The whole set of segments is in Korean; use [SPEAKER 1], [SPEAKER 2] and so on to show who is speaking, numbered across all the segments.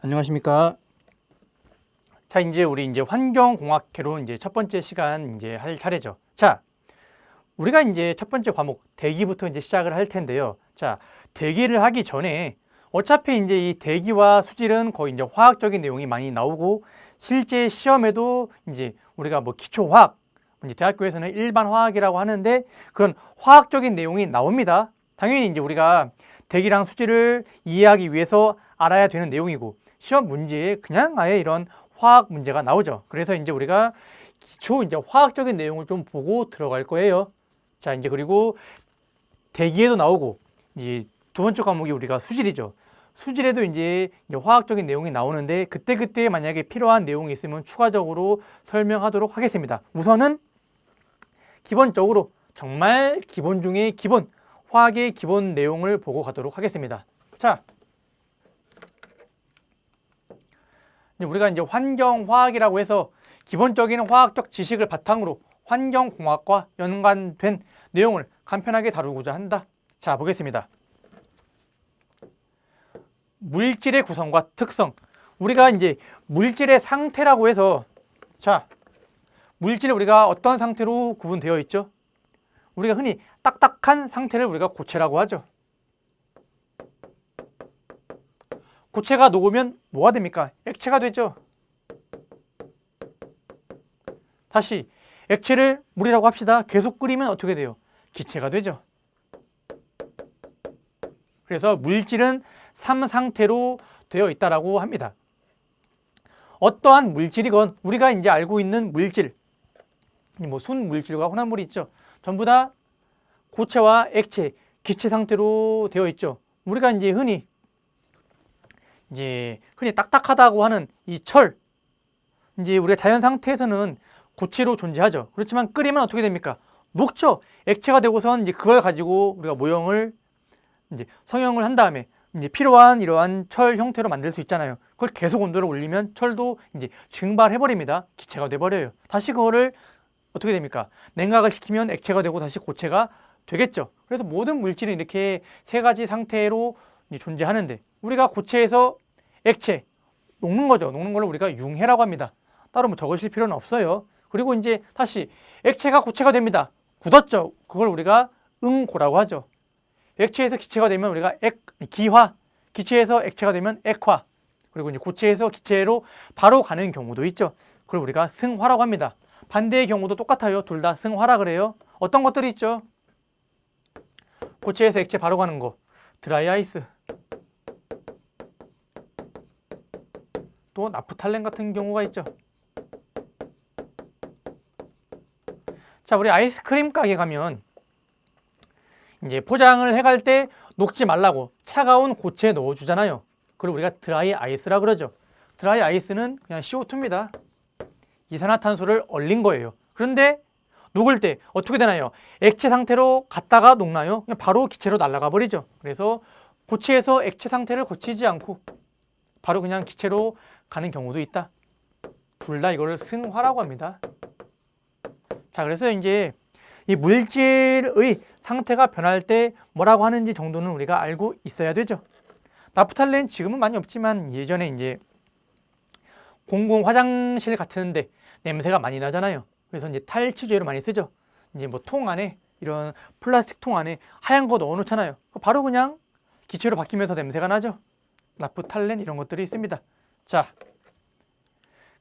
[SPEAKER 1] 안녕하십니까. 자, 이제 우리 환경공학회로 첫 번째 시간 할 차례죠. 자, 우리가 첫 번째 과목 대기부터 시작을 할 텐데요. 자, 대기를 하기 전에 어차피 이 대기와 수질은 거의 화학적인 내용이 많이 나오고 실제 시험에도 우리가 뭐 기초화학, 대학교에서는 일반 화학이라고 하는데 그런 화학적인 내용이 나옵니다. 당연히 우리가 대기랑 수질을 이해하기 위해서 알아야 되는 내용이고 시험 문제에 그냥 아예 이런 화학 문제가 나오죠. 그래서 우리가 기초 화학적인 내용을 좀 보고 들어갈 거예요. 자, 그리고 대기에도 나오고 두 번째 과목이 우리가 수질이죠. 수질에도 화학적인 내용이 나오는데 그때 만약에 필요한 내용이 있으면 추가적으로 설명하도록 하겠습니다. 우선은 기본적으로 정말 기본 중에 기본, 화학의 기본 내용을 보고 가도록 하겠습니다. 자, 우리가 환경화학이라고 해서 기본적인 화학적 지식을 바탕으로 환경공학과 연관된 내용을 간편하게 다루고자 한다. 자, 보겠습니다. 물질의 구성과 특성. 우리가 물질의 상태라고 해서, 자, 물질이 우리가 어떤 상태로 구분되어 있죠? 우리가 흔히 딱딱한 상태를 우리가 고체라고 하죠. 고체가 녹으면 뭐가 됩니까? 액체가 되죠. 다시 액체를 물이라고 합시다. 계속 끓이면 어떻게 돼요? 기체가 되죠. 그래서 물질은 3상태로 되어 있다고 합니다. 어떠한 물질이건 우리가 알고 있는 물질, 뭐 순물질과 혼합물이 있죠. 전부 다 고체와 액체, 기체 상태로 되어 있죠. 우리가 흔히 딱딱하다고 하는 이 철, 우리가 자연 상태에서는 고체로 존재하죠. 그렇지만 끓이면 어떻게 됩니까? 녹죠. 액체가 되고선 그걸 가지고 우리가 모형을 성형을 한 다음에 필요한 이러한 철 형태로 만들 수 있잖아요. 그걸 계속 온도를 올리면 철도 증발해 버립니다. 기체가 돼 버려요. 다시 그거를 어떻게 됩니까? 냉각을 시키면 액체가 되고 다시 고체가 되겠죠. 그래서 모든 물질이 이렇게 세 가지 상태로 존재하는데 우리가 고체에서 액체 녹는 거죠. 녹는 걸 우리가 융해라고 합니다. 따로 뭐 적으실 필요는 없어요. 그리고 다시 액체가 고체가 됩니다. 굳었죠. 그걸 우리가 응고라고 하죠. 액체에서 기체가 되면 우리가 기화, 기체에서 액체가 되면 액화, 그리고 고체에서 기체로 바로 가는 경우도 있죠. 그걸 우리가 승화라고 합니다. 반대의 경우도 똑같아요. 둘 다 승화라 그래요. 어떤 것들이 있죠? 고체에서 액체 바로 가는 거, 드라이 아이스, 또 나프탈렌 같은 경우가 있죠. 자, 우리 아이스크림 가게 가면 포장을 해갈 때 녹지 말라고 차가운 고체에 넣어주잖아요. 그걸 우리가 드라이 아이스라 그러죠. 드라이 아이스는 그냥 CO2입니다. 이산화탄소를 얼린 거예요. 그런데 녹을 때 어떻게 되나요? 액체 상태로 갔다가 녹나요? 그냥 바로 기체로 날아가 버리죠. 그래서 고체에서 액체 상태를 거치지 않고 바로 그냥 기체로 가는 경우도 있다. 둘 다 이거를 승화라고 합니다. 자, 그래서 이 물질의 상태가 변할 때 뭐라고 하는지 정도는 우리가 알고 있어야 되죠. 나프탈렌 지금은 많이 없지만 예전에 공공 화장실 같은데 냄새가 많이 나잖아요. 그래서 탈취제로 많이 쓰죠. 뭐 통 안에 이런 플라스틱 통 안에 하얀 거 넣어 놓잖아요. 바로 그냥 기체로 바뀌면서 냄새가 나죠. 나프탈렌 이런 것들이 있습니다. 자,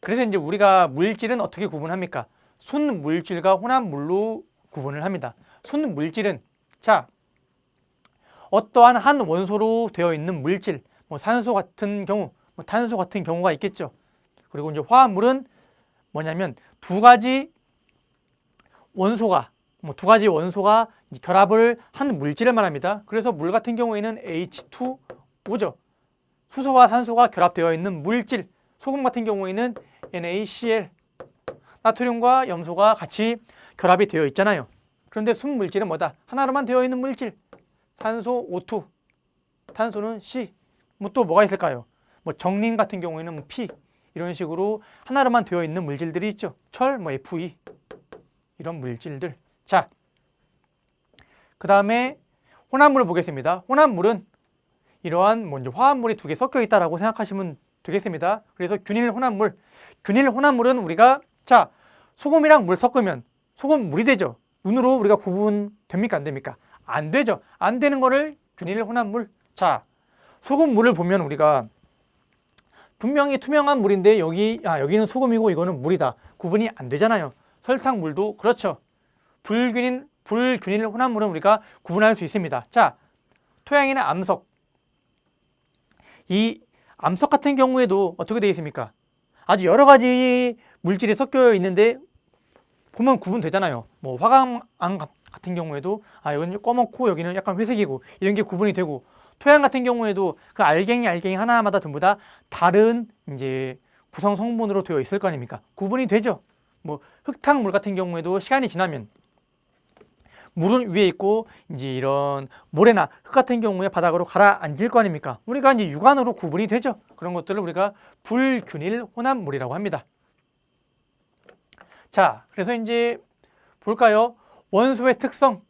[SPEAKER 1] 그래서 우리가 물질은 어떻게 구분합니까? 순물질과 혼합물로 구분을 합니다. 순물질은 자, 어떠한 한 원소로 되어 있는 물질, 뭐 산소 같은 경우, 뭐 탄소 같은 경우가 있겠죠. 그리고 화합물은 뭐냐면 두 가지 원소가 결합을 한 물질을 말합니다. 그래서 물 같은 경우에는 H2O죠. 수소와 산소가 결합되어 있는 물질. 소금 같은 경우에는 NaCl. 나트륨과 염소가 같이 결합이 되어 있잖아요. 그런데 순물질은 뭐다? 하나로만 되어 있는 물질. 산소 O2, 탄소는 C. 뭐 또 뭐가 있을까요? 뭐 정린 같은 경우에는 P. 이런 식으로 하나로만 되어 있는 물질들이 있죠. 철, 뭐 Fe. 이런 물질들. 자, 그 다음에 혼합물을 보겠습니다. 혼합물은 이러한 화합물이 두 개 섞여 있다라고 생각하시면 되겠습니다. 그래서 균일 혼합물. 균일 혼합물은 우리가 자, 소금이랑 물 섞으면 소금 물이 되죠. 눈으로 우리가 구분됩니까? 안 됩니까? 안 되죠. 안 되는 거를 균일 혼합물. 자, 소금 물을 보면 우리가 분명히 투명한 물인데 여기는 소금이고 이거는 물이다. 구분이 안 되잖아요. 설탕 물도 그렇죠. 불균일 혼합물은 우리가 구분할 수 있습니다. 자, 토양이나 암석. 이 암석 같은 경우에도 어떻게 되어 있습니까? 아주 여러 가지 물질이 섞여 있는데 보면 구분되잖아요. 뭐 화강암 같은 경우에도 여기는 검었고 여기는 약간 회색이고 이런 게 구분이 되고, 토양 같은 경우에도 그 알갱이 하나마다 전부 다 다른 이제 구성 성분으로 되어 있을 거 아닙니까? 구분이 되죠. 뭐 흙탕물 같은 경우에도 시간이 지나면 물은 위에 있고 이제 이런 모래나 흙 같은 경우에 바닥으로 가라앉을 거 아닙니까? 우리가 이제 육안으로 구분이 되죠. 그런 것들을 우리가 불균일 혼합물이라고 합니다. 자, 그래서 이제 볼까요? 원소의 특성.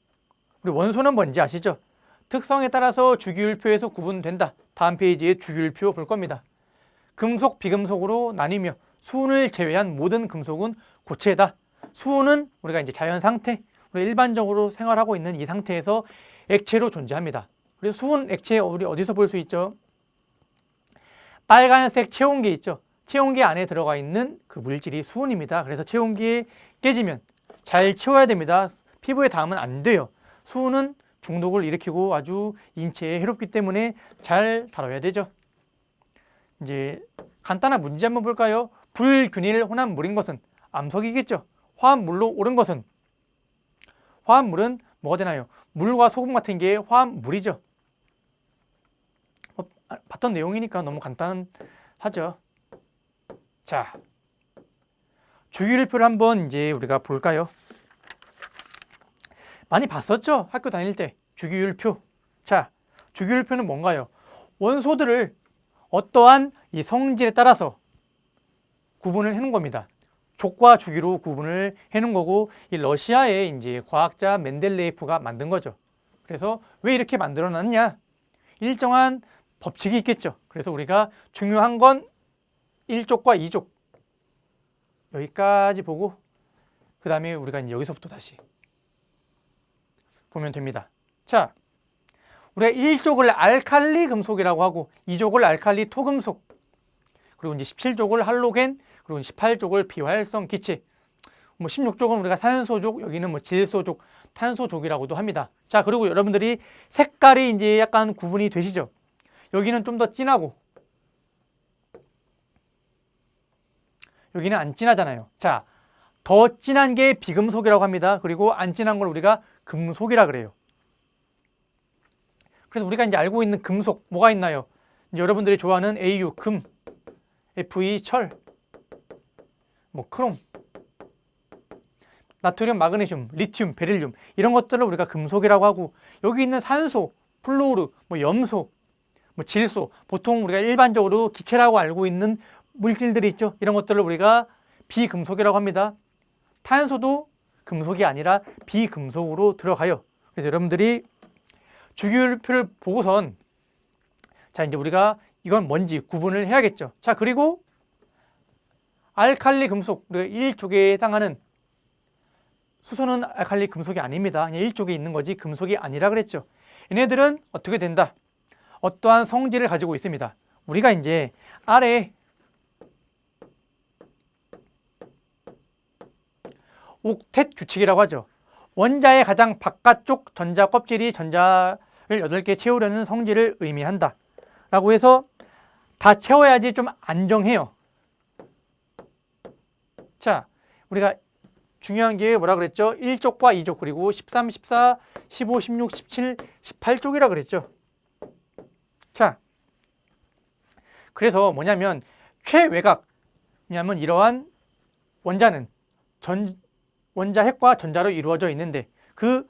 [SPEAKER 1] 우리 원소는 뭔지 아시죠? 특성에 따라서 주기율표에서 구분된다. 다음 페이지에 주기율표 볼 겁니다. 금속, 비금속으로 나뉘며 수은을 제외한 모든 금속은 고체다. 수은은 우리가 이제 자연 상태, 우리 일반적으로 생활하고 있는 이 상태에서 액체로 존재합니다. 그래서 수은 액체 우리 어디서 볼 수 있죠? 빨간색 체온계 있죠? 체온계 안에 들어가 있는 그 물질이 수은입니다. 그래서 체온계 깨지면 잘 치워야 됩니다. 피부에 닿으면 안 돼요. 수은은 중독을 일으키고 아주 인체에 해롭기 때문에 잘 다뤄야 되죠. 이제 간단한 문제 한번 볼까요? 불균일 혼합물인 것은 암석이겠죠. 화합물로 옳은 것은, 화합물은 뭐가 되나요? 물과 소금 같은 게 화합물이죠. 봤던 내용이니까 너무 간단하죠. 자, 주기율표를 한번 이제 우리가 볼까요? 많이 봤었죠? 학교 다닐 때 주기율표. 자, 주기율표는 뭔가요? 원소들을 어떠한 이 성질에 따라서 구분을 해놓은 겁니다. 족과 주기로 구분을 해놓은 거고, 이 러시아의 이제 과학자 멘델레예프가 만든 거죠. 그래서 왜 이렇게 만들어놨냐? 일정한 법칙이 있겠죠. 그래서 우리가 중요한 건 1족과 2족 여기까지 보고 그 다음에 우리가 이제 여기서부터 다시 보면 됩니다. 자, 우리가 1족을 알칼리 금속이라고 하고 2족을 알칼리 토금속, 그리고 이제 17족을 할로겐, 그리고 18족을 비활성 기체, 뭐 16족은 우리가 산소족, 여기는 뭐 질소족, 탄소족이라고도 합니다. 자, 그리고 여러분들이 색깔이 이제 약간 구분이 되시죠? 여기는 좀 더 진하고 여기는 안 진하잖아요. 자, 더 진한 게 비금속이라고 합니다. 그리고 안 진한 걸 우리가 금속이라 그래요. 그래서 우리가 이제 알고 있는 금속 뭐가 있나요? 이제 여러분들이 좋아하는 AU 금, FE 철, 뭐 크롬, 나트륨, 마그네슘, 리튬, 베릴륨 이런 것들을 우리가 금속이라고 하고, 여기 있는 산소, 플로르, 뭐 염소, 뭐 질소, 보통 우리가 일반적으로 기체라고 알고 있는 물질들이 있죠. 이런 것들을 우리가 비금속이라고 합니다. 탄소도 금속이 아니라 비금속으로 들어가요. 그래서 여러분들이 주기율표를 보고선 자, 이제 우리가 이건 뭔지 구분을 해야겠죠. 자, 그리고 알칼리 금속, 우리가 1족에 해당하는 수소는 알칼리 금속이 아닙니다. 그냥 1족에 있는 거지 금속이 아니라 그랬죠. 얘네들은 어떻게 된다? 어떠한 성질을 가지고 있습니다. 우리가 이제 아래에 옥텟 규칙이라고 하죠. 원자의 가장 바깥쪽 전자 껍질이 전자를 8개 채우려는 성질을 의미한다 라고 해서 다 채워야지 좀 안정해요. 자, 우리가 중요한 게 뭐라 그랬죠? 1족과 2족, 그리고 13, 14, 15, 16, 17, 18족이라 그랬죠. 자, 그래서 뭐냐면 최외곽, 왜냐하면 이러한 원자는 원자 핵과 전자로 이루어져 있는데 그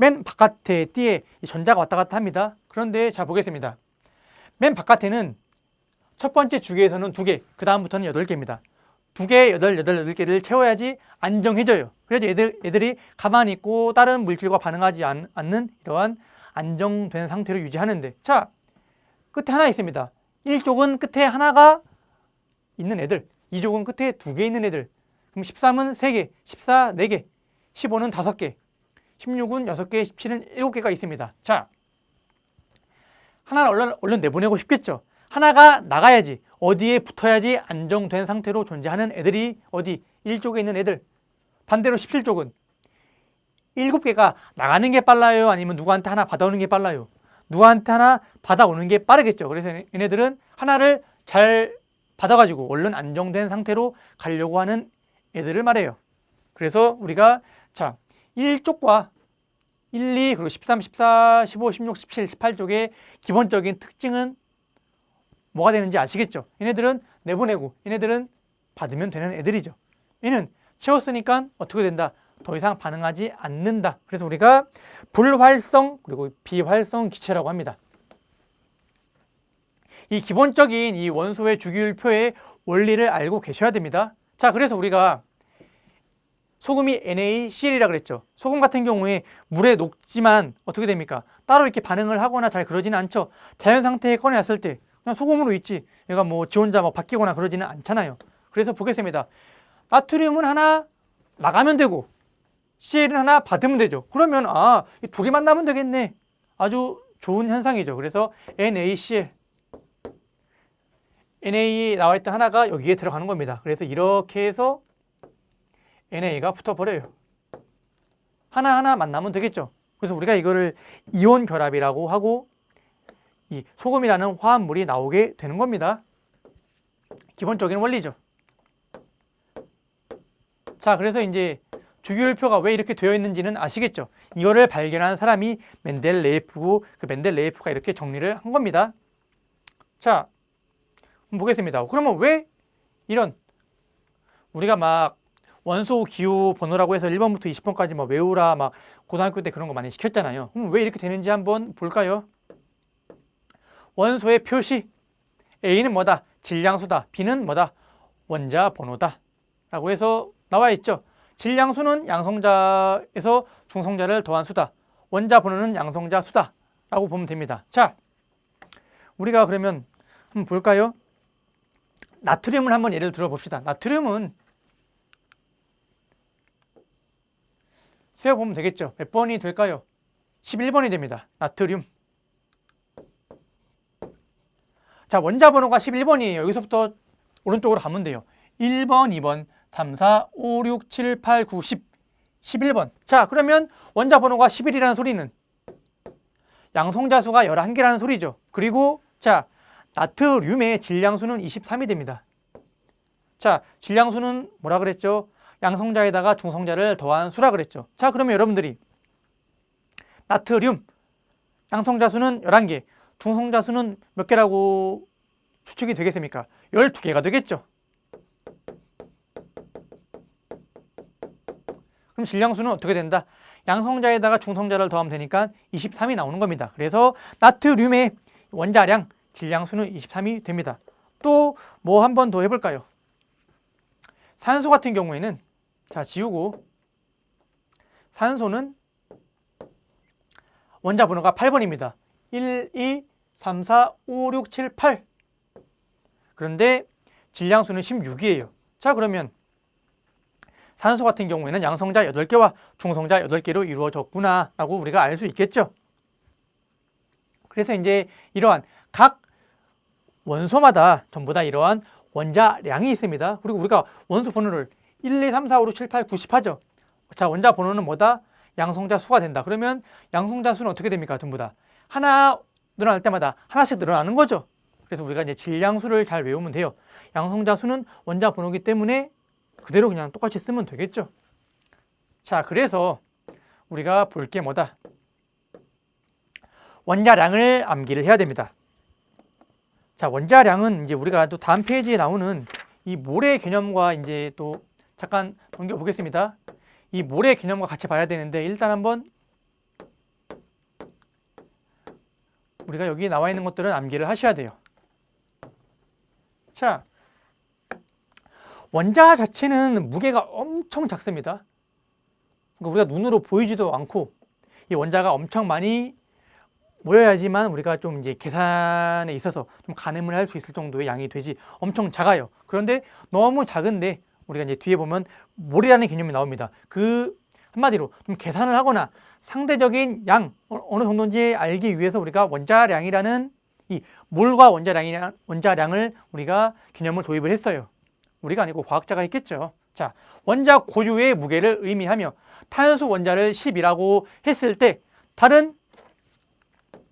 [SPEAKER 1] 맨 바깥에 띠에 전자가 왔다 갔다 합니다. 그런데 자, 보겠습니다. 맨 바깥에는 첫 번째 주기에서는 2개, 그 다음부터는 8개입니다. 2개, 8개를 채워야지 안정해져요. 그래서 애들이 가만히 있고 다른 물질과 반응하지 않는 이러한 안정된 상태로 유지하는데, 자, 끝에 하나 있습니다. 1족은 끝에 하나가 있는 애들, 2족은 끝에 2개 있는 애들. 그럼 13은 3개, 14 4개, 15는 5개, 16은 6개, 17은 7개가 있습니다. 자, 하나를 얼른 내보내고 싶겠죠. 하나가 나가야지, 어디에 붙어야지 안정된 상태로 존재하는 애들이 어디? 1족에 있는 애들. 반대로 17족은 7개가 나가는 게 빨라요? 아니면 누구한테 하나 받아오는 게 빨라요? 누구한테 하나 받아오는 게 빠르겠죠. 그래서 얘네들은 하나를 잘 받아가지고 얼른 안정된 상태로 가려고 하는 애들을 말해요. 그래서 우리가 자 1족과 1, 2, 그리고 13, 14, 15, 16, 17, 18족의 기본적인 특징은 뭐가 되는지 아시겠죠? 얘네들은 내보내고 얘네들은 받으면 되는 애들이죠. 얘는 채웠으니까 어떻게 된다? 더 이상 반응하지 않는다. 그래서 우리가 불활성 그리고 비활성 기체라고 합니다. 이 기본적인 이 원소의 주기율표의 원리를 알고 계셔야 됩니다. 자, 그래서 우리가 소금이 NaCl이라 그랬죠. 소금 같은 경우에 물에 녹지만 어떻게 됩니까? 따로 이렇게 반응을 하거나 잘 그러지는 않죠. 자연 상태에 꺼내놨을 때 그냥 소금으로 있지 얘가 뭐 지 혼자 뭐 바뀌거나 그러지는 않잖아요. 그래서 보겠습니다. 나트륨은 하나 나가면 되고 Cl은 하나 받으면 되죠. 그러면 이 두 개만 나면 되겠네. 아주 좋은 현상이죠. 그래서 NaCl Na 나와 있던 하나가 여기에 들어가는 겁니다. 그래서 이렇게 해서 Na가 붙어버려요. 하나하나 만나면 되겠죠. 그래서 우리가 이거를 이온 결합이라고 하고 이 소금이라는 화합물이 나오게 되는 겁니다. 기본적인 원리죠. 자, 그래서 이제 주기율표가 왜 이렇게 되어 있는지는 아시겠죠. 이거를 발견한 사람이 멘델레예프고 그 멘델레예프가 이렇게 정리를 한 겁니다. 자, 보겠습니다. 그러면 왜 이런 우리가 막 원소 기호 번호라고 해서 1번부터 20번까지 막 외우라 막 고등학교 때 그런 거 많이 시켰잖아요. 그럼 왜 이렇게 되는지 한번 볼까요? 원소의 표시 A는 뭐다? 질량수다. B는 뭐다? 원자 번호다. 라고 해서 나와 있죠. 질량수는 양성자에서 중성자를 더한 수다. 원자 번호는 양성자 수다. 라고 보면 됩니다. 자, 우리가 그러면 한번 볼까요? 나트륨을 한번 예를 들어 봅시다. 나트륨은 세어보면 되겠죠. 몇 번이 될까요? 11번이 됩니다. 나트륨. 자, 원자 번호가 11번이에요. 여기서부터 오른쪽으로 가면 돼요. 1번, 2번, 3, 4, 5, 6, 7, 8, 9, 10, 11번. 자, 그러면 원자 번호가 11이라는 소리는 양성자 수가 11개라는 소리죠. 그리고 자, 나트륨의 질량수는 23이 됩니다. 자, 질량수는 뭐라 그랬죠? 양성자에다가 중성자를 더한 수라 그랬죠. 자, 그러면 여러분들이 나트륨 양성자 수는 11개, 중성자 수는 몇 개라고 추측이 되겠습니까? 12개가 되겠죠. 그럼 질량수는 어떻게 된다? 양성자에다가 중성자를 더하면 되니까 23이 나오는 겁니다. 그래서 나트륨의 원자량 질량수는 23이 됩니다. 또 뭐 한 번 더 해볼까요? 산소 같은 경우에는 자, 지우고 산소는 원자 번호가 8번입니다. 1, 2, 3, 4, 5, 6, 7, 8. 그런데 질량수는 16이에요. 자, 그러면 산소 같은 경우에는 양성자 8개와 중성자 8개로 이루어졌구나 라고 우리가 알 수 있겠죠. 그래서 이제 이러한 각 원소마다 전부 다 이러한 원자량이 있습니다. 그리고 우리가 원소 번호를 1, 2, 3, 4, 5, 6, 7, 8, 90 하죠. 자, 원자 번호는 뭐다? 양성자 수가 된다. 그러면 양성자 수는 어떻게 됩니까? 전부 다 하나 늘어날 때마다 하나씩 늘어나는 거죠. 그래서 우리가 이제 질량수를 잘 외우면 돼요. 양성자 수는 원자 번호이기 때문에 그대로 그냥 똑같이 쓰면 되겠죠. 자, 그래서 우리가 볼 게 뭐다? 원자량을 암기를 해야 됩니다. 자, 원자량은 이제 우리가 또 다음 페이지에 나오는 이 몰의 개념과 이제 또 잠깐 넘겨 보겠습니다. 이 몰의 개념과 같이 봐야 되는데 일단 한번 우리가 여기 나와 있는 것들은 암기를 하셔야 돼요. 자, 원자 자체는 무게가 엄청 작습니다. 그러니까 우리가 눈으로 보이지도 않고 이 원자가 엄청 많이 모여야지만 우리가 좀 이제 계산에 있어서 좀 가늠을 할 수 있을 정도의 양이 되지 엄청 작아요. 그런데 너무 작은데 우리가 이제 뒤에 보면 몰이라는 개념이 나옵니다. 그 한마디로 좀 계산을 하거나 상대적인 양 어느 정도인지 알기 위해서 우리가 원자량이라는 이 몰과 원자량을 우리가 개념을 도입을 했어요. 우리가 아니고 과학자가 했겠죠. 자, 원자 고유의 무게를 의미하며 탄소 원자를 10이라고 했을 때 다른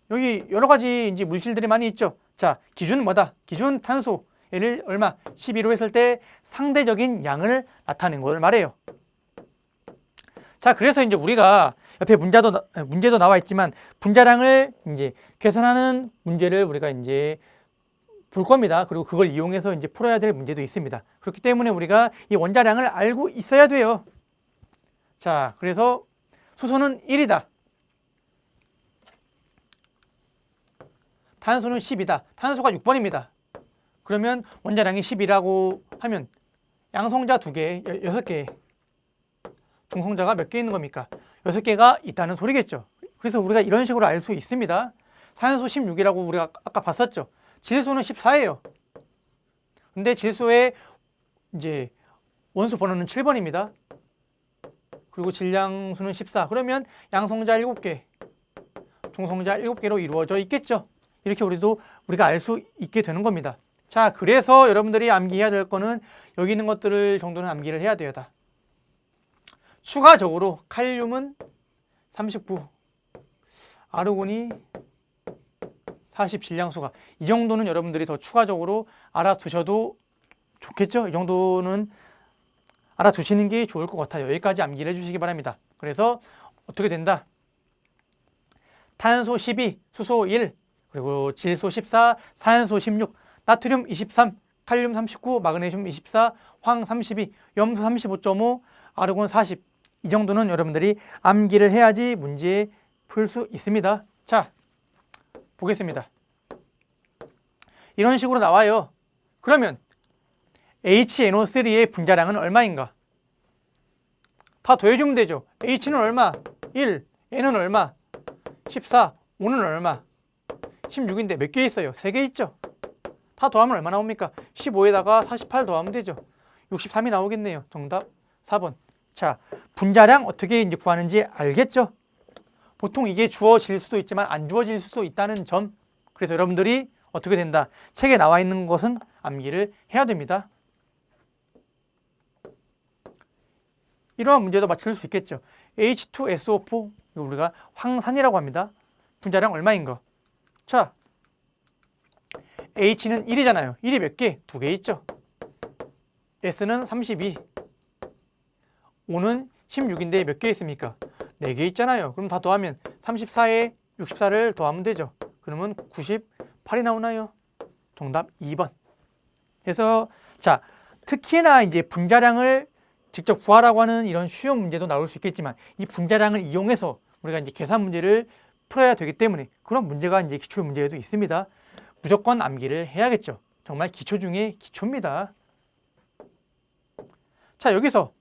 [SPEAKER 1] 여기 여러 가지 이제 물질들이 많이 있죠. 자, 기준은 뭐다? 기준 탄소 얘를 얼마? 12로 했을 때 상대적인 양을 나타낸 걸 말해요. 자, 그래서 이제 우리가 옆에 문제도 나와 있지만 분자량을 이제 계산하는 문제를 우리가 이제 볼 겁니다. 그리고 그걸 이용해서 이제 풀어야 될 문제도 있습니다. 그렇기 때문에 우리가 이 원자량을 알고 있어야 돼요. 자, 그래서 수소는 1이다. 탄소는 10이다. 탄소가 6번입니다. 그러면 원자량이 10이라고 하면 양성자 2개, 6개, 중성자가 몇 개 있는 겁니까? 6개가 있다는 소리겠죠. 그래서 우리가 이런 식으로 알 수 있습니다. 산소 16이라고 우리가 아까 봤었죠. 질소는 14예요. 근데 질소의 이제 원소 번호는 7번입니다. 그리고 질량수는 14. 그러면 양성자 7개, 중성자 7개로 이루어져 있겠죠. 이렇게 우리가 알 수 있게 되는 겁니다. 자, 그래서 여러분들이 암기해야 될 거는 여기 있는 것들을 정도는 암기를 해야 돼요. 다. 추가적으로 칼륨은 39, 아르곤이 40 질량수가 이 정도는 여러분들이 더 추가적으로 알아두셔도 좋겠죠? 이 정도는 알아두시는 게 좋을 것 같아요. 여기까지 암기를 해주시기 바랍니다. 그래서 어떻게 된다? 탄소 12, 수소 1, 그리고 질소 14, 산소 16, 나트륨 23, 칼륨 39, 마그네슘 24, 황 32, 염수 35.5, 아르곤 40. 이 정도는 여러분들이 암기를 해야지 문제 풀 수 있습니다. 자, 보겠습니다. 이런 식으로 나와요. 그러면 HNO3의 분자량은 얼마인가? 다 더해주면 되죠. H는 얼마? 1, N은 얼마? 14, O는 얼마? 16인데 몇 개 있어요? 3개 있죠? 다 더하면 얼마 나옵니까? 15에다가 48 더하면 되죠. 63이 나오겠네요. 정답 4번. 자, 분자량 어떻게 이제 구하는지 알겠죠? 보통 이게 주어질 수도 있지만 안 주어질 수도 있다는 점. 그래서 여러분들이 어떻게 된다? 책에 나와 있는 것은 암기를 해야 됩니다. 이러한 문제도 맞출 수 있겠죠. H2SO4, 이거 우리가 황산이라고 합니다. 분자량 얼마인가? 자, H는 1이잖아요. 1이 몇 개? 2개 있죠. S는 32, O는 16인데 몇 개 있습니까? 4개 있잖아요. 그럼 다 더하면 34에 64를 더하면 되죠. 그러면 98이 나오나요? 정답 2번. 그래서 자, 특히나 이제 분자량을 직접 구하라고 하는 이런 쉬운 문제도 나올 수 있겠지만 이 분자량을 이용해서 우리가 이제 계산 문제를 풀어야 되기 때문에 그런 문제가 이제 기출 문제에도 있습니다. 무조건 암기를 해야겠죠. 정말 기초 중에 기초입니다. 자, 여기서는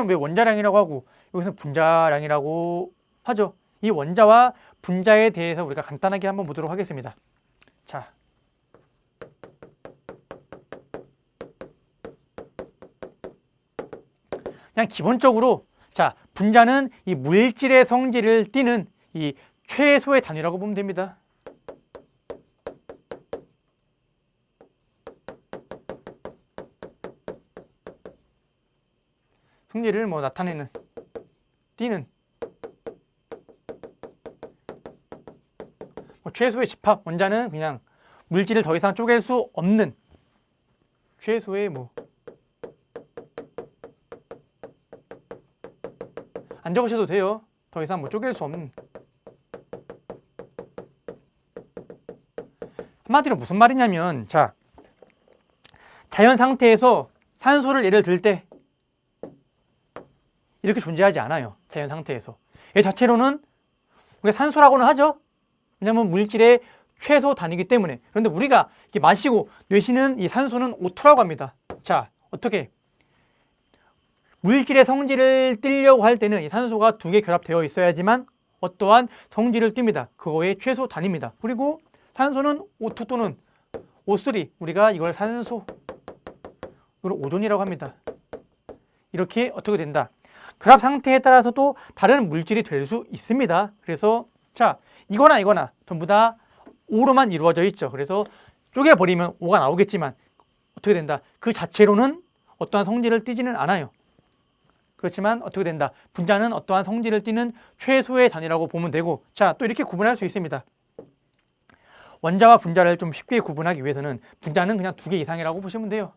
[SPEAKER 1] 왜 원자량이라고 하고 여기서 분자량이라고 하죠. 이 원자와 분자에 대해서 우리가 간단하게 한번 보도록 하겠습니다. 자, 그냥 기본적으로 자, 분자는 이 물질의 성질을 띠는 이 최소의 단위라고 보면 됩니다. 성질을 나타내는, 띠는 최소의 집합. 원자는 그냥 물질을 더 이상 쪼갤 수 없는 최소의 안 적으셔도 돼요. 더 이상 쪼갤 수 없는. 한마디로 무슨 말이냐면, 자, 자연 상태에서 산소를 예를 들 때 이렇게 존재하지 않아요. 자연 상태에서. 얘 자체로는 우리가 산소라고는 하죠. 왜냐하면 물질의 최소 단위이기 때문에. 그런데 우리가 이렇게 마시고 내쉬는 이 산소는 O2라고 합니다. 자, 어떻게? 물질의 성질을 띠려고 할 때는 이 산소가 2개 결합되어 있어야지만 어떠한 성질을 띱니다. 그거의 최소 단위입니다. 그리고 산소는 O2 또는 O3, 우리가 이걸 산소, 이걸 오존이라고 합니다. 이렇게 어떻게 된다. 결합 상태에 따라서도 다른 물질이 될 수 있습니다. 그래서 자, 이거나 전부 다 O로만 이루어져 있죠. 그래서 쪼개버리면 O가 나오겠지만 어떻게 된다. 그 자체로는 어떠한 성질을 띠지는 않아요. 그렇지만 어떻게 된다. 분자는 어떠한 성질을 띠는 최소의 단위라고 보면 되고, 자, 또 이렇게 구분할 수 있습니다. 원자와 분자를 좀 쉽게 구분하기 위해서는 분자는 그냥 2개 이상이라고 보시면 돼요.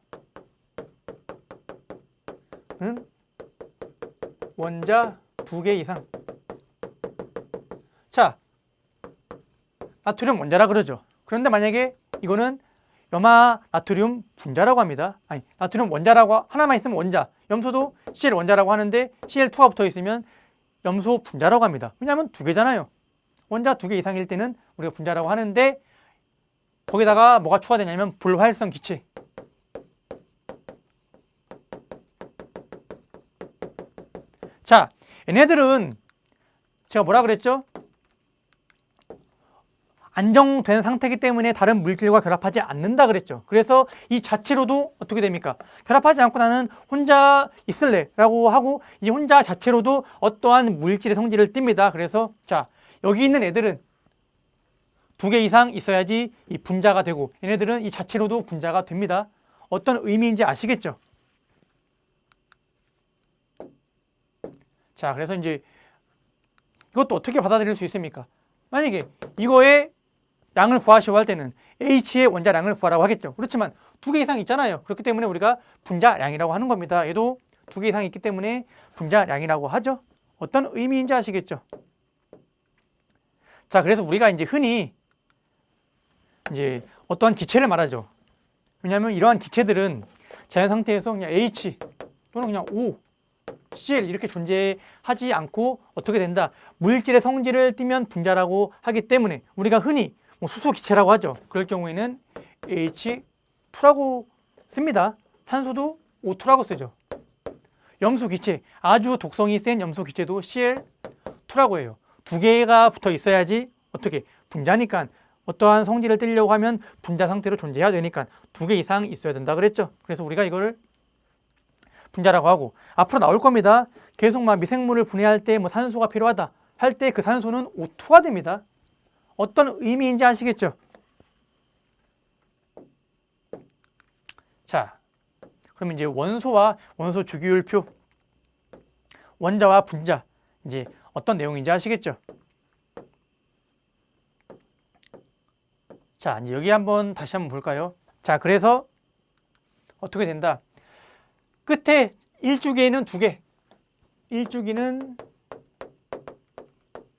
[SPEAKER 1] 원자 2개 이상. 자, 나트륨 원자라 그러죠. 그런데 만약에 이거는 염화 나트륨 분자라고 합니다. 아니, 나트륨 원자라고 하나만 있으면 원자, 염소도 Cl 원자라고 하는데 Cl2가 붙어 있으면 염소 분자라고 합니다. 왜냐하면 2개잖아요. 원자 2개 이상일 때는 우리가 분자라고 하는데 거기다가 뭐가 추가되냐면 불활성 기체. 자, 얘네들은 제가 뭐라 그랬죠? 안정된 상태이기 때문에 다른 물질과 결합하지 않는다 그랬죠. 그래서 이 자체로도 어떻게 됩니까? 결합하지 않고 나는 혼자 있을래 라고 하고 이 혼자 자체로도 어떠한 물질의 성질을 띱니다. 그래서 자, 여기 있는 애들은 2개 이상 있어야지 이 분자가 되고 얘네들은 이 자체로도 분자가 됩니다. 어떤 의미인지 아시겠죠? 자, 그래서 이제 이것도 어떻게 받아들일 수 있습니까? 만약에 이거의 양을 구하시오 할 때는 H의 원자량을 구하라고 하겠죠. 그렇지만 2개 이상 있잖아요. 그렇기 때문에 우리가 분자량이라고 하는 겁니다. 얘도 2개 이상 있기 때문에 분자량이라고 하죠. 어떤 의미인지 아시겠죠? 자, 그래서 우리가 이제 흔히 이제 어떠한 기체를 말하죠. 왜냐하면 이러한 기체들은 자연 상태에서 그냥 H 또는 그냥 O, Cl 이렇게 존재하지 않고 어떻게 된다. 물질의 성질을 띠면 분자라고 하기 때문에 우리가 흔히 수소 기체라고 하죠. 그럴 경우에는 H2라고 씁니다. 산소도 O2라고 쓰죠. 염소 기체, 아주 독성이 센 염소 기체도 Cl2라고 해요. 2개가 붙어 있어야지 어떻게 분자니까 어떠한 성질을 띠려고 하면 분자 상태로 존재해야 되니까 2개 이상 있어야 된다 그랬죠. 그래서 우리가 이거를 분자라고 하고 앞으로 나올 겁니다. 계속 막 미생물을 분해할 때 뭐 산소가 필요하다 할 때 그 산소는 O2가 됩니다. 어떤 의미인지 아시겠죠? 자, 그러면 이제 원소와 원소 주기율표, 원자와 분자 이제 어떤 내용인지 아시겠죠? 자, 이제 여기 한번 다시 한번 볼까요? 자, 그래서 어떻게 된다? 끝에 1주기에는 2개, 1주기는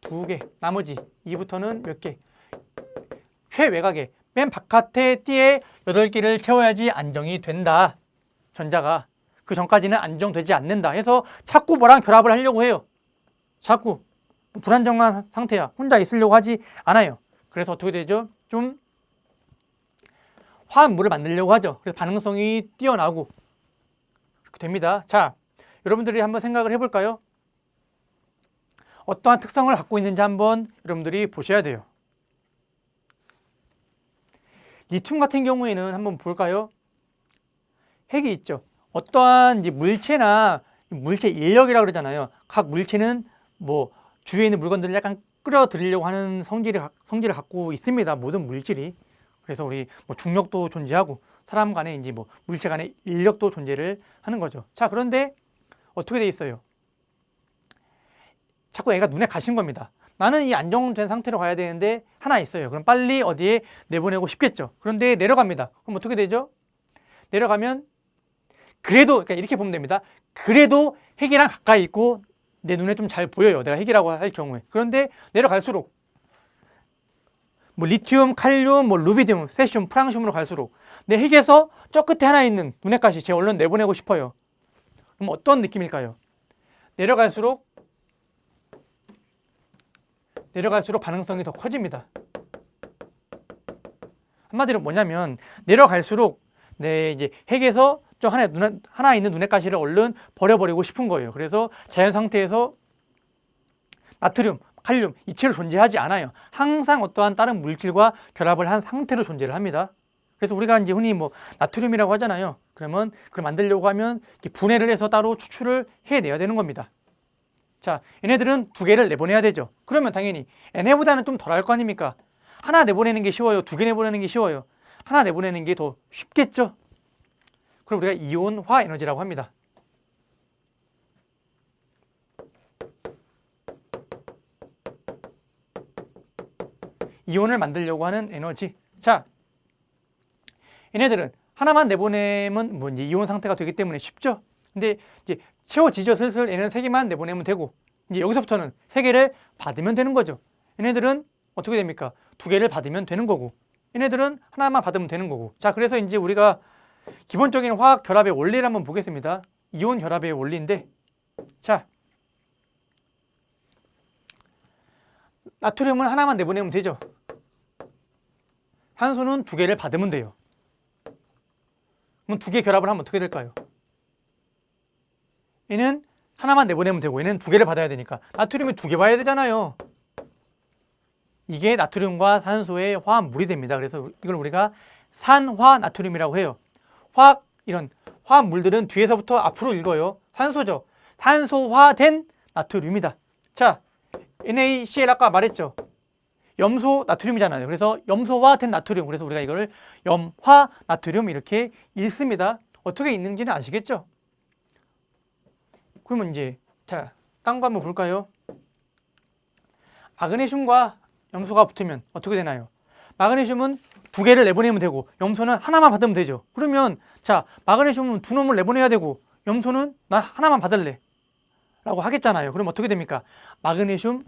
[SPEAKER 1] 2개, 나머지 2부터는 몇 개? 최외곽에 맨 바깥에 띠에 8개를 채워야지 안정이 된다. 전자가. 그 전까지는 안정되지 않는다 해서 자꾸 뭐랑 결합을 하려고 해요. 자꾸 불안정한 상태야. 혼자 있으려고 하지 않아요. 그래서 어떻게 되죠? 좀 화합물을 만들려고 하죠. 그래서 반응성이 뛰어나고 그렇게 됩니다. 자, 여러분들이 한번 생각을 해볼까요? 어떠한 특성을 갖고 있는지 한번 여러분들이 보셔야 돼요. 리튬 같은 경우에는 한번 볼까요? 핵이 있죠. 어떠한 이제 물체나 물체 인력이라고 그러잖아요. 각 물체는 뭐 주위에 있는 물건들을 약간 끌어들이려고 하는 성질을 갖고 있습니다. 모든 물질이. 그래서 우리 뭐 중력도 존재하고 사람 간에 이제 뭐 물체 간의 인력도 존재를 하는 거죠. 자, 그런데 어떻게 돼 있어요? 자꾸 애가 눈에 가신 겁니다. 나는 이 안정된 상태로 가야 되는데 하나 있어요. 그럼 빨리 어디에 내보내고 싶겠죠. 그런데 내려갑니다. 그럼 어떻게 되죠? 내려가면 그래도 그러니까 이렇게 보면 됩니다. 그래도 핵이랑 가까이 있고 내 눈에 좀 잘 보여요. 내가 핵이라고 할 경우에. 그런데 내려갈수록 뭐 리튬, 칼륨, 뭐 루비디움, 세슘, 프랑슘으로 갈수록 내 핵에서 저 끝에 하나 있는 눈에까지 제 얼른 내보내고 싶어요. 그럼 어떤 느낌일까요? 내려갈수록 반응성이 더 커집니다. 한마디로 뭐냐면 내려갈수록 내 이제 핵에서 저 하나 있는 눈의 가시를 얼른 버려버리고 싶은 거예요. 그래서 자연 상태에서 나트륨, 칼륨 이체로 존재하지 않아요. 항상 어떠한 다른 물질과 결합을 한 상태로 존재를 합니다. 그래서 우리가 이제 흔히 뭐 나트륨이라고 하잖아요. 그러면 그걸 만들려고 하면 이렇게 분해를 해서 따로 추출을 해내야 되는 겁니다. 자, 얘네들은 두 개를 내보내야 되죠. 그러면 당연히 얘네보다는 좀 덜 할 거 아닙니까? 하나 내보내는 게 쉬워요? 두 개 내보내는 게 쉬워요? 하나 내보내는 게 더 쉽겠죠? 그럼 우리가 이온화 에너지라고 합니다. 이온을 만들려고 하는 에너지. 자, 얘네들은 하나만 내보내면 뭐 이제 이온 상태가 되기 때문에 쉽죠. 근데 이제 채워지죠. 슬슬 얘는 세 개만 내보내면 되고, 이제 여기서부터는 세 개를 받으면 되는 거죠. 얘네들은 어떻게 됩니까? 두 개를 받으면 되는 거고, 얘네들은 하나만 받으면 되는 거고. 자, 그래서 이제 우리가 기본적인 화학 결합의 원리를 한번 보겠습니다. 이온 결합의 원리인데, 자, 나트륨은 하나만 내보내면 되죠. 산소는 두 개를 받으면 돼요. 그럼 두 개 결합을 하면 어떻게 될까요? 얘는 하나만 내보내면 되고 얘는 두 개를 받아야 되니까 나트륨이 두 개 봐야 되잖아요. 이게 나트륨과 산소의 화합물이 됩니다. 그래서 이걸 우리가 산화 나트륨이라고 해요. 이런 화합물들은 뒤에서부터 앞으로 읽어요. 산소죠. 산소화된 나트륨이다. 자, NaCl 아까 말했죠. 염소 나트륨이잖아요. 그래서 염소화된 나트륨. 그래서 우리가 이거를 염화 나트륨 이렇게 읽습니다. 어떻게 읽는지는 아시겠죠? 그러면 이제 자, 딴 거 한번 볼까요? 마그네슘과 염소가 붙으면 어떻게 되나요? 마그네슘은 두 개를 내보내면 되고 염소는 하나만 받으면 되죠. 그러면 자, 마그네슘은 두 놈을 내보내야 되고 염소는 나 하나만 받을래 라고 하겠잖아요. 그럼 어떻게 됩니까? 마그네슘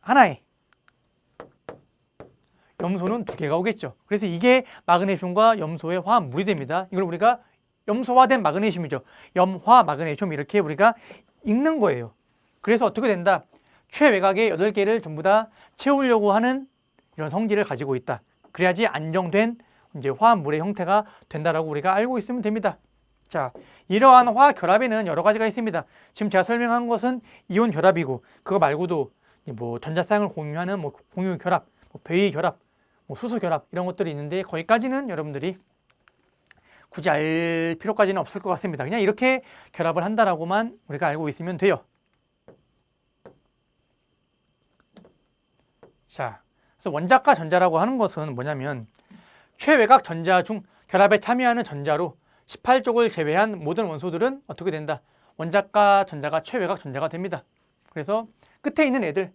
[SPEAKER 1] 하나에 염소는 두 개가 오겠죠. 그래서 이게 마그네슘과 염소의 화합물이 됩니다. 이걸 우리가 염소화된 마그네슘이죠. 염화 마그네슘 이렇게 우리가 읽는 거예요. 그래서 어떻게 된다? 최외곽의 8개를 전부 다 채우려고 하는 이런 성질을 가지고 있다. 그래야지 안정된 이제 화합물의 형태가 된다라고 우리가 알고 있으면 됩니다. 자, 이러한 화학 결합에는 여러 가지가 있습니다. 지금 제가 설명한 것은 이온 결합이고 그거 말고도 뭐 전자쌍을 공유하는 뭐 공유 결합, 뭐 배위 결합, 뭐 수소 결합 이런 것들이 있는데 거기까지는 여러분들이 굳이 알 필요까지는 없을 것 같습니다. 그냥 이렇게 결합을 한다라고만 우리가 알고 있으면 돼요. 자, 그래서 원자과 전자라고 하는 것은 뭐냐면 최외곽 전자 중 결합에 참여하는 전자로 18쪽을 제외한 모든 원소들은 어떻게 된다? 원자과 전자가 최외곽 전자가 됩니다. 그래서 끝에 있는 애들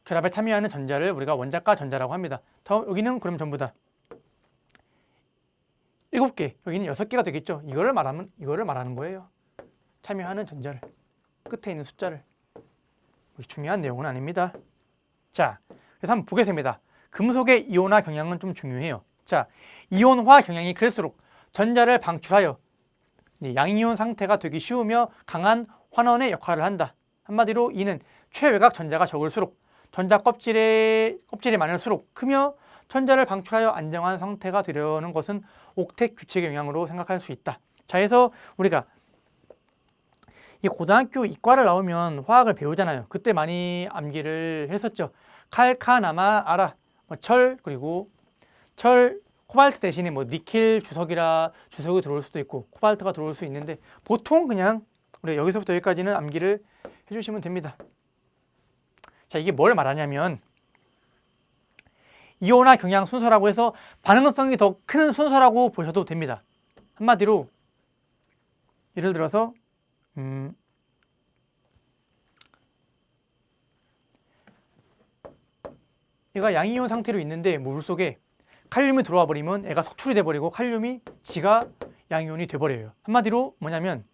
[SPEAKER 1] 결합에 참여하는 전자를 우리가 원자과 전자라고 합니다. 여기는 그럼 전부 다 7개, 여기는 6개가 되겠죠. 이거를 말하는 거예요. 참여하는 전자를, 끝에 있는 숫자를. 중요한 내용은 아닙니다. 자, 그래서 한번 보겠습니다. 금속의 이온화 경향은 좀 중요해요. 자, 이온화 경향이 클수록 전자를 방출하여 양이온 상태가 되기 쉬우며 강한 환원의 역할을 한다. 한마디로 이는 최외곽 전자가 적을수록 전자 껍질이 많을수록 크며 전자를 방출하여 안정한 상태가 되려는 것은 옥텟 규칙의 영향으로 생각할 수 있다. 자, 그래서 우리가 이 고등학교 이과를 나오면 화학을 배우잖아요. 그때 많이 암기를 했었죠. 칼카나마 아라, 철, 그리고 철, 코발트 대신에 뭐 니켈 주석이 들어올 수도 있고 코발트가 들어올 수 있는데 보통 그냥 우리 여기서부터 여기까지는 암기를 해주시면 됩니다. 자, 이게 뭘 말하냐면 이온화 경향 순서라고 해서 반응성이 더 큰 순서라고 보셔도 됩니다. 한마디로 예를 들어서 얘가 양이온 상태로 있는데 물 속에 칼륨이 들어와 버리면 애가 석출이 돼 버리고 칼륨이 지가 양이온이 돼 버려요. 한마디로 뭐냐면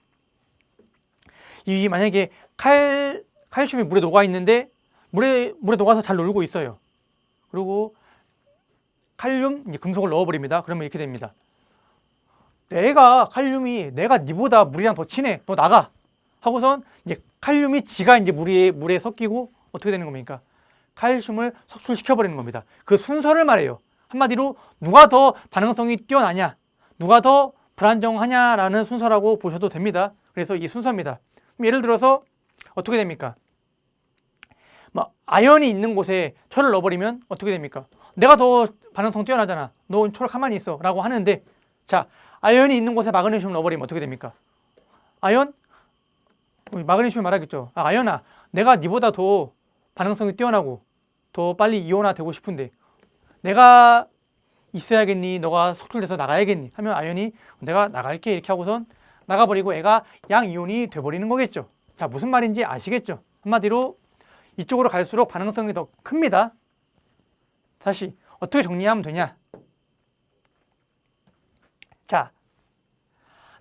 [SPEAKER 1] 이 만약에 칼슘이 물에 녹아 있는데 물에 녹아서 잘 놀고 있어요. 그리고 칼륨, 이제 금속을 넣어버립니다. 그러면 이렇게 됩니다. 내가 니보다 물이랑 더 친해. 너 나가. 하고선 이제 칼륨이 지가 이제 물에 섞이고 어떻게 되는 겁니까? 칼슘을 석출시켜버리는 겁니다. 그 순서를 말해요. 한마디로 누가 더 반응성이 뛰어나냐, 누가 더 불안정하냐라는 순서라고 보셔도 됩니다. 그래서 이 순서입니다. 예를 들어서 어떻게 됩니까? 막 아연이 있는 곳에 철을 넣어버리면 어떻게 됩니까? 내가 더 반응성 뛰어나잖아. 너 철 가만히 있어 라고 하는데, 자, 아연이 있는 곳에 마그네슘을 넣어버리면 어떻게 됩니까? 아연? 마그네슘 말하겠죠. 아연아, 내가 니보다 더 반응성이 뛰어나고 더 빨리 이온화 되고 싶은데 내가 있어야겠니? 너가 속출돼서 나가야겠니? 하면 아연이 내가 나갈게 이렇게 하고선 나가버리고 애가 양이온이 돼버리는 거겠죠. 자, 무슨 말인지 아시겠죠? 한마디로 이쪽으로 갈수록 반응성이 더 큽니다. 다시 어떻게 정리하면 되냐? 자,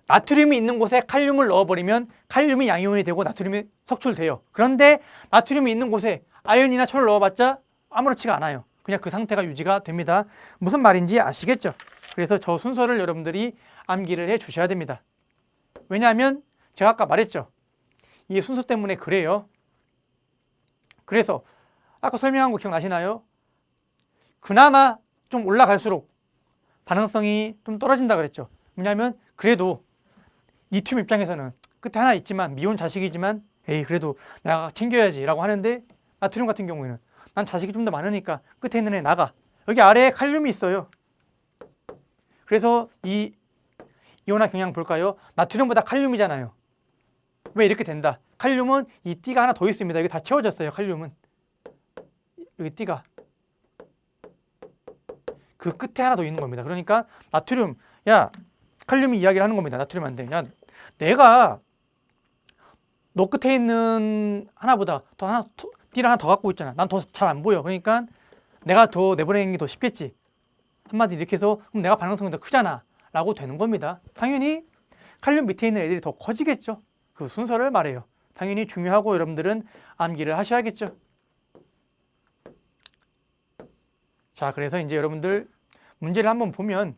[SPEAKER 1] 나트륨이 있는 곳에 칼륨을 넣어버리면 칼륨이 양이온이 되고 나트륨이 석출돼요. 그런데 나트륨이 있는 곳에 아연이나 철을 넣어봤자 아무렇지가 않아요. 그냥 그 상태가 유지가 됩니다. 무슨 말인지 아시겠죠? 그래서 저 순서를 여러분들이 암기를 해 주셔야 됩니다. 왜냐하면 제가 아까 말했죠. 이 순서 때문에 그래요. 그래서 아까 설명한 거 기억나시나요? 그나마 좀 올라갈수록 반응성이 좀 떨어진다 그랬죠. 왜냐하면 그래도 니튬 입장에서는 끝에 하나 있지만 미혼 자식이지만 에이 그래도 내가 챙겨야지 라고 하는데, 나트륨 같은 경우에는 난 자식이 좀 더 많으니까 끝에 있는 애 나가. 여기 아래에 칼륨이 있어요. 그래서 이 이온화 경향 볼까요? 나트륨보다 칼륨이잖아요. 왜 이렇게 된다? 칼륨은 이 띠가 하나 더 있습니다. 여기 다 채워졌어요. 칼륨은 여기 띠가 그 끝에 하나 더 있는 겁니다. 그러니까 나트륨, 야, 칼륨이 이야기를 하는 겁니다. 나트륨한테, 야, 내가 너 끝에 있는 하나보다 더 하나, 띠를 하나 더 갖고 있잖아. 난 더 잘 안 보여. 그러니까 내가 더 내보내는 게 더 쉽겠지. 한마디 이렇게 해서 그럼 내가 반응성이 더 크잖아 라고 되는 겁니다. 당연히 칼륨 밑에 있는 애들이 더 커지겠죠. 그 순서를 말해요. 당연히 중요하고 여러분들은 암기를 하셔야겠죠. 자, 그래서 이제 여러분들 문제를 한번 보면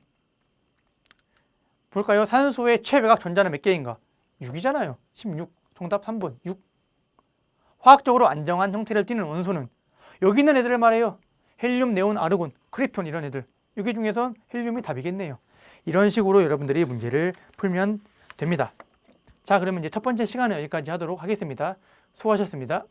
[SPEAKER 1] 볼까요? 산소의 최외곽 전자는 몇 개인가? 6이잖아요. 16. 정답 3번 6. 화학적으로 안정한 형태를 띠는 원소는 여기 있는 애들을 말해요. 헬륨, 네온, 아르곤, 크립톤 이런 애들. 여기 중에선 헬륨이 답이겠네요. 이런 식으로 여러분들이 문제를 풀면 됩니다. 자, 그러면 이제 첫 번째 시간은 여기까지 하도록 하겠습니다. 수고하셨습니다.